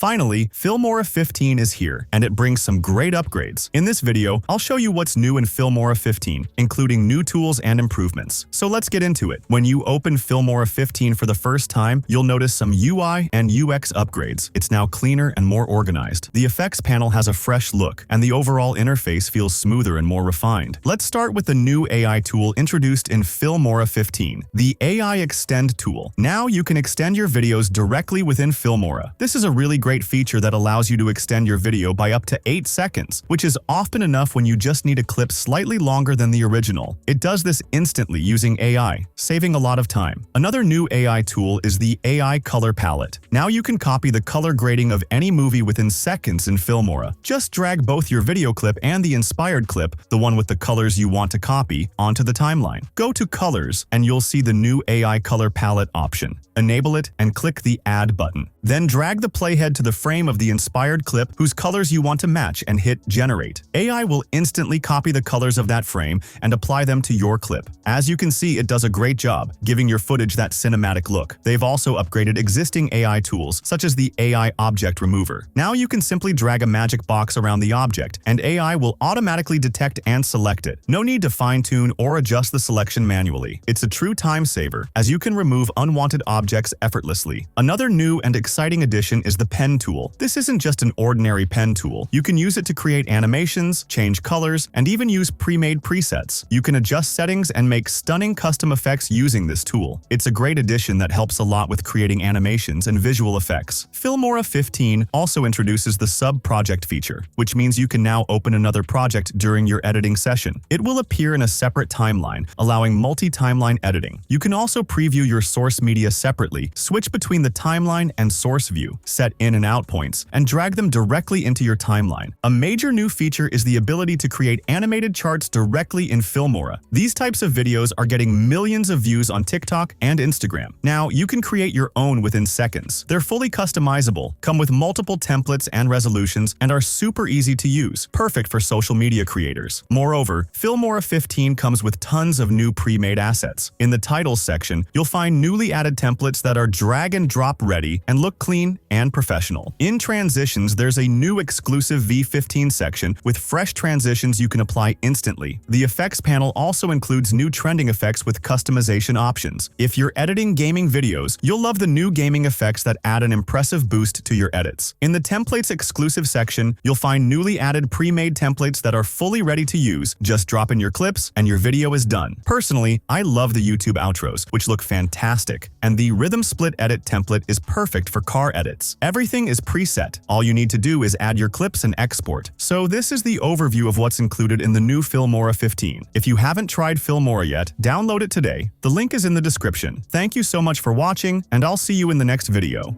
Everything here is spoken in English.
Finally, Filmora 15 is here, and it brings some great upgrades. In this video, I'll show you what's new in Filmora 15, including new tools and improvements. So let's get into it. When you open Filmora 15 for the first time, you'll notice some UI and UX upgrades. It's now cleaner and more organized. The effects panel has a fresh look, and the overall interface feels smoother and more refined. Let's start with the new AI tool introduced in Filmora 15, the AI Extend tool. Now you can extend your videos directly within Filmora. This is a really great feature that allows you to extend your video by up to 8 seconds, which is often enough when you just need a clip slightly longer than the original. It does this instantly using AI, saving a lot of time. Another new AI tool is the AI Color Palette. Now you can copy the color grading of any movie within seconds in Filmora. Just drag both your video clip and the inspired clip, the one with the colors you want to copy, onto the timeline. Go to Colors, and you'll see the new AI Color Palette option. Enable it and click the Add button. Then drag the playhead to the frame of the inspired clip whose colors you want to match and hit Generate. AI will instantly copy the colors of that frame and apply them to your clip. As you can see, it does a great job, giving your footage that cinematic look. They've also upgraded existing AI tools, such as the AI Object Remover. Now you can simply drag a magic box around the object, and AI will automatically detect and select it. No need to fine-tune or adjust the selection manually. It's a true time saver, as you can remove unwanted objects effortlessly. Another new and exciting addition is the Pen tool. This isn't just an ordinary pen tool. You can use it to create animations, change colors, and even use pre-made presets. You can adjust settings and make stunning custom effects using this tool. It's a great addition that helps a lot with creating animations and visual effects. Filmora 15 also introduces the sub-project feature, which means you can now open another project during your editing session. It will appear in a separate timeline, allowing multi-timeline editing. You can also preview your source media separately, switch between the timeline and source view, set in and out points, and drag them directly into your timeline. A major new feature is the ability to create animated charts directly in Filmora. These types of videos are getting millions of views on TikTok and Instagram. Now, you can create your own within seconds. They're fully customizable, come with multiple templates and resolutions, and are super easy to use, perfect for social media creators. Moreover, Filmora 15 comes with tons of new pre-made assets. In the titles section, you'll find newly added templates that are drag and drop ready and look clean and professional. In transitions, there's a new exclusive V15 section with fresh transitions you can apply instantly. The effects panel also includes new trending effects with customization options. If you're editing gaming videos, you'll love the new gaming effects that add an impressive boost to your edits. In the templates exclusive section, you'll find newly added pre-made templates that are fully ready to use. Just drop in your clips and your video is done. Personally, I love the YouTube outros, which look fantastic, and the rhythm split edit template is perfect for car edits. Everything is preset. All you need to do is add your clips and export. So this is the overview of what's included in the new Filmora 15. If you haven't tried Filmora yet, download it today. The link is in the description. Thank you so much for watching, and I'll see you in the next video.